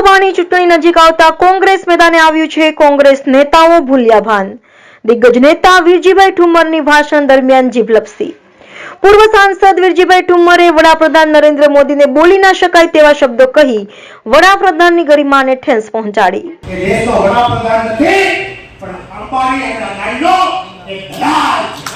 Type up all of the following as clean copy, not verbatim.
લોકસભાની ચૂંટણી નજીક આવતા કોંગ્રેસ મેદાને આવ્યું છે। કોંગ્રેસ નેતાઓ ભૂલ્યા ભાન। દિગ્ગજ નેતા વીરજીભાઈ ઠુમ્મરની ભાષણ દરમિયાન જીભ લપસી। પૂર્વ સાંસદ વીરજીભાઈ ઠુમ્મરે વડાપ્રધાન નરેન્દ્ર મોદીને બોલી ના શકાય તેવા શબ્દો કહી વડાપ્રધાનની ગરિમાને ઠેસ પહોંચાડી। દેશનો વડાપ્રધાન નથી પણ અંબાણી અને અદાણીનો એક દલાલ છે।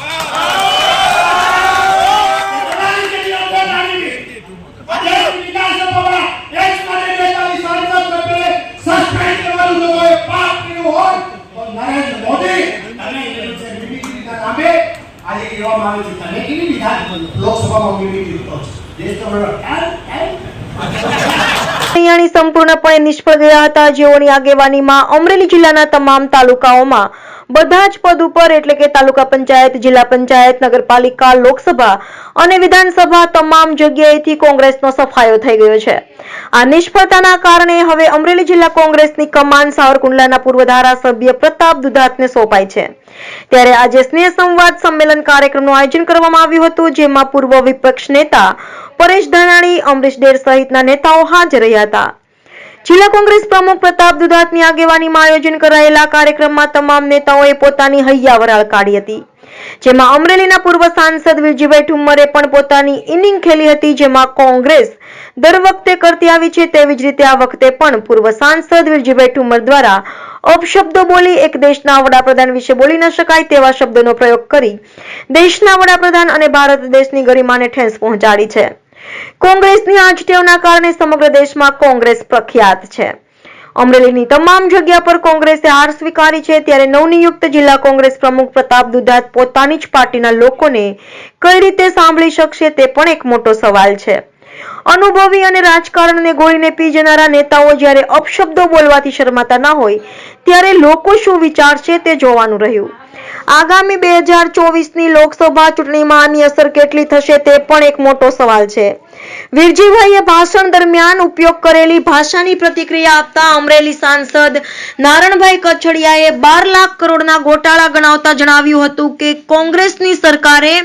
સંપૂર્ણપણે નિષ્ફળ ગયા હતા, જેઓની આગેવાનીમાં અમરેલી જિલ્લાના તમામ તાલુકાઓમાં બધા જ પદ ઉપર એટલે કે તાલુકા પંચાયત, જિલ્લા પંચાયત, નગરપાલિકા, લોકસભા અને વિધાનસભા તમામ જગ્યાએથી કોંગ્રેસનો સફાયો થઈ ગયો છે। આ નિષ્ફળતાના કારણે હવે અમરેલી જિલ્લા કોંગ્રેસની કમાન સાવરકુંડલાના પૂર્વ ધારાસભ્ય પ્રતાપ દુધાતને સોંપાઈ છે। ત્યારે આજે સ્નેહ સંવાદ સંમેલન કાર્યક્રમનું આયોજન કરવામાં આવ્યું હતું, જેમાં પૂર્વ વિપક્ષ નેતા પરેશ ધાનાણી, અમરીશ ડેર સહિતના નેતાઓ હાજર રહ્યા હતા। જિલ્લા કોંગ્રેસ પ્રમુખ પ્રતાપ દુધાતની આગેવાનીમાં આયોજન કરાયેલા કાર્યક્રમમાં તમામ નેતાઓએ પોતાની હૈયાવરાળ કાઢી હતી, જેમાં અમરેલીના પૂર્વ સાંસદ વીરજીભાઈ ઠુમ્મરે પણ પોતાની ઇનિંગ ખેલી હતી, જેમાં કોંગ્રેસ દર વખતે કરતી આવી છે તેવી જ રીતે આ વખતે પણ પૂર્વ સાંસદ વીરજીભાઈ ઠુમ્મર દ્વારા અપશબ્દો બોલી એક દેશના વડાપ્રધાન વિશે બોલી ન શકાય તેવા શબ્દોનો પ્રયોગ કરી દેશના વડાપ્રધાન અને ભારત દેશની ગરિમાને ઠેસ પહોંચાડી છે। કોંગ્રેસની આ જ ટેવના કારણે સમગ્ર દેશમાં કોંગ્રેસ પ્રખ્યાત છે। અમરેલીની તમામ જગ્યા પર કોંગ્રેસે હાર સ્વીકારી છે। ત્યારે નવનિયુક્ત જિલ્લા કોંગ્રેસ પ્રમુખ પ્રતાપ દુધાત પોતાની જ પાર્ટીના લોકોને કઈ રીતે સાંભળી શકશે તે પણ એક મોટો સવાલ છે। અનુભવી અને રાજકારણને ગોળીને પી જનારા નેતાઓ જ્યારે અપશબ્દો બોલવાથી શરમાતા ન હોય ત્યારે લોકો શું વિચારશે તે જોવાનું રહ્યું। આગામી 2024ની લોકસભા ચૂંટણીમાં આની અસર કેટલી થશે તે પણ એક મોટો સવાલ છે। વીરજીભાઈએ ભાષણ દરમિયાન ઉપયોગ કરેલી ભાષાની પ્રતિક્રિયા આપતા અમરેલી સાંસદ નારણભાઈ કછડિયાએ 12 લાખ કરોડના ગોટાળા ગણાવતા જણાવ્યું હતું કે કોંગ્રેસની સરકારે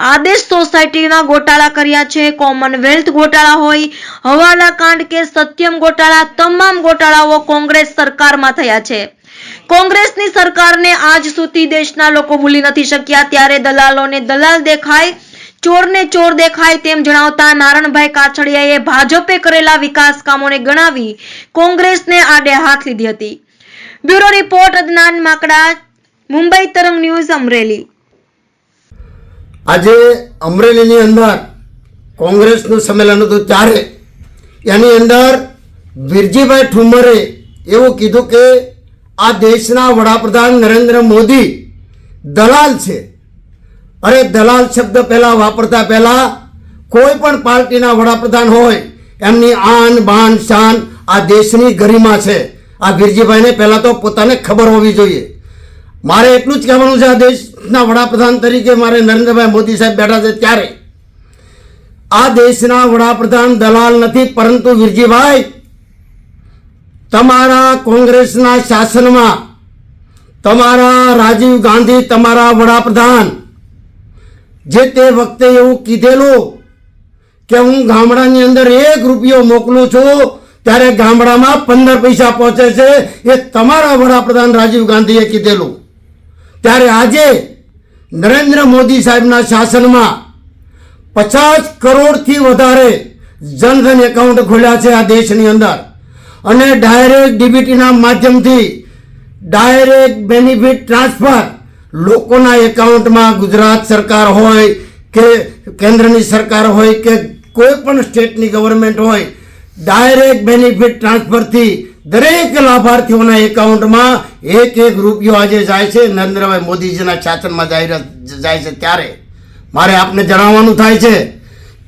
આદેશ સોસાયટીના ગોટાળા કર્યા છે। કોમનવેલ્થ ગોટાળા હોય, હવાલા કાંડ કે સત્યમ ગોટાળા, તમામ ગોટાળાઓ કોંગ્રેસ સરકારમાં થયા છે। કોંગ્રેસની સરકારને આજ સુધી દેશના લોકો ભૂલી નથી શક્યા। ત્યારે દલાલોને દલાલ દેખાય, ચોરને ચોર દેખાય તેમ જણાવતા નારણભાઈ કાછડિયાએ ભાજપે કરેલા વિકાસ કામોને ગણાવી કોંગ્રેસને આડે હાથ લીધી હતી। બ્યુરો રિપોર્ટ અદનાન માકડા, મુંબઈ તરંગ ન્યૂઝ, અમરેલી। આજે અમરેલીની અંદર કોંગ્રેસનું સંમેલન હતું ત્યારે એની અંદર વીરજીભાઈ ઠુમ્મરે એવું કીધું કે આ દેશના વડાપ્રધાન નરેન્દ્ર મોદી દલાલ છે। અરે દલાલ શબ્દ પહેલા વાપરતા પહેલા કોઈ પણ પાર્ટીના વડાપ્રધાન હોય એમની આન બાન શાન આ દેશની ગરિમા છે। આ વીરજીભાઈને પહેલા તો પોતાને ખબર હોવી જોઈએ। મારે એટલું જ કહેવાનું છે, આ દેશના વડાપ્રધાન તરીકે મારે નરેન્દ્રભાઈ મોદી સાહેબ બેઠા છે ત્યારે આ દેશના વડાપ્રધાન દલાલ નથી, પરંતુ વીરજીભાઈ તમારા કોંગ્રેસના શાસનમાં તમારા રાજીવ ગાંધી તમારા વડાપ્રધાન જે તે વખતે એવું કીધેલું કે હું ગામડાની અંદર 1 રૂપિયો મોકલું છું ત્યારે ગામડામાં 15 પૈસા પહોંચે છે, એ તમારા વડાપ્રધાન રાજીવ ગાંધીએ કીધેલું। ત્યારે આજે નરેન્દ્ર મોદી સાહેબના શાસનમાં 50 કરોડથી વધારે જનધન એકાઉન્ટ ખોલ્યા છે આ દેશની અંદર, અને ડાયરેક્ટ ડીબીટીના માધ્યમથી ડાયરેક્ટ બેનિફિટ ટ્રાન્સફર લોકોના એકાઉન્ટમાં ગુજરાત સરકાર હોય કે કેન્દ્રની સરકાર હોય કે કોઈ પણ સ્ટેટની ગવર્મેન્ટ હોય, ડાયરેક્ટ બેનિફિટ ટ્રાન્સફરથી દરેક લાભાર્થીઓના એકાઉન્ટમાં 1 રૂપિયો આજે જાય છે, નરેન્દ્રભાઈ મોદીજીના શાસનમાં જાય છે। ત્યારે મારે આપને જણાવવાનું થાય છે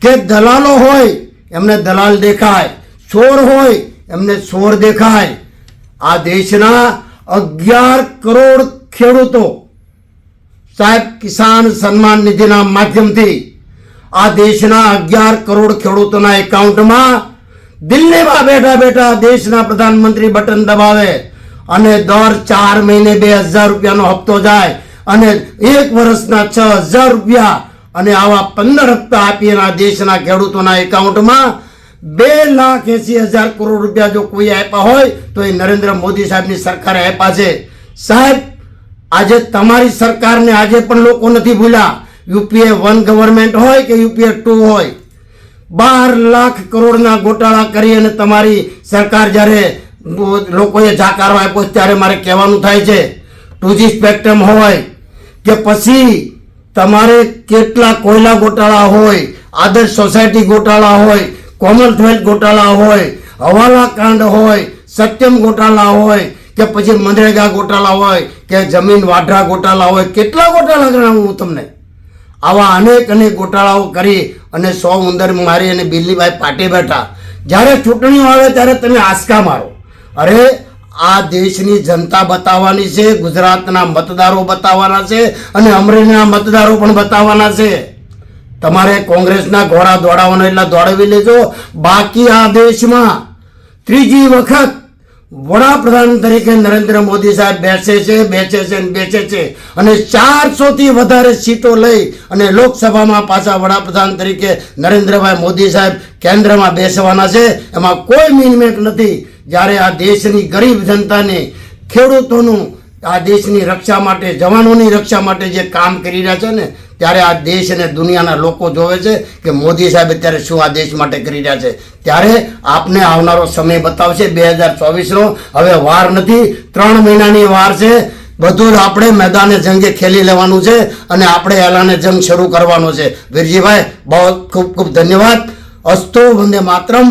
કે દલાલો હોય એમને દલાલ દેખાય, ચોર હોય એમને ચોર દેખાય। આ દેશના 11 કરોડ ખેડૂતો સાહેબ કિસાન સન્માન નિધિના માધ્યમથી આ દેશના 11 કરોડ ખેડૂતોના એકાઉન્ટમાં દિલ્હીમાં બેઠા બેઠા દેશના પ્રધાનમંત્રી બટન દબાવે અને દર 4 મહિને 2000 રૂપિયાનો હપ્તો જાય અને 1 વર્ષના 6000 રૂપિયા અને આવા 15 હપ્તા આપીને આ દેશના ખેડૂતોના એકાઉન્ટમાં 2,80,000 કરોડ રૂપિયા જો કોઈ આપ્યા હોય તો એ નરેન્દ્ર મોદી સાહેબની સરકારે આપ્યા છે. સાહેબ, આજે તમારી સરકારને આજે પણ લોકો નથી ભૂલ્યા. યુપીએ 1 ગવર્મેન્ટ હોય કે યુપીએ 2 હોય, 12 લાખ કરોડના ગોટાળા કરી અને તમારી સરકાર જ્યારે લોકોએ જાકારો આપ્યો ત્યારે મારે કહેવાનું થાય છે 2G સ્પેક્ટ્રમ હોય કે પછી તમારે કેટલા કોયલા ગોટાળા હોય, આદર્શ સોસાયટી ગોટાળા હોય, કોમનવેલ્થ ગોટાળા હોય, હવાલા કાંડ હોય, સત્યમ ગોટાળા હોય કે પછી મનરેગા ગોટાળા હોય કે જમીન વાઢા ગોટાળા હોય, કેટલા ગોટાળા ગણાવું હું તમને. આવા અનેક અનેક ગોટાળાઓ કરી અને 100 ઉંદર મારી અને બિલ્લીભાઈ પાટે બેઠા. જ્યારે ચૂંટણીઓ આવે ત્યારે તમે આંચકા મારો. અરે આ દેશની જનતા બતાવવાની છે, ગુજરાતના મતદારો બતાવવાના છે અને અમરેલીના મતદારો પણ બતાવવાના છે. તમારે કોંગ્રેસના ઘોડા દોડાવવાનો એટલા દોડાવી લેજો. બાકી આ દેશમાં ત્રીજી વખત વડાપ્રધાન તરીકે નરેન્દ્ર મોદી સાહેબ બેસે છે અને 400 થી વધારે સીટો લઈ અને લોકસભામાં પાછા વડાપ્રધાન તરીકે નરેન્દ્રભાઈ મોદી સાહેબ કેન્દ્રમાં બેસવાના છે. એમાં કોઈ મિનમેક નથી. જ્યારે આ દેશની ગરીબ જનતાને, ખેડૂતોનું, આ દેશની રક્ષા માટે, જવાનોની રક્ષા માટે જે કામ કરી રહ્યા છે ને, ત્યારે આ દેશ અને દુનિયાના લોકો જોવે છે કે મોદી સાહેબ અત્યારે શું આ દેશ માટે કરી રહ્યા છે. ત્યારે આપને આવનારો સમય બતાવશે 2024નો. હવે વાર નથી, 3 મહિનાની વાર છે. બધું જ આપણે મેદાને જંગે ખેલી લેવાનું છે અને આપણે એલાને જંગ શરૂ કરવાનો છે. વીરજીભાઈ, બહુ ખૂબ ખૂબ ધન્યવાદ. અસ્તો વંદે માતરમ.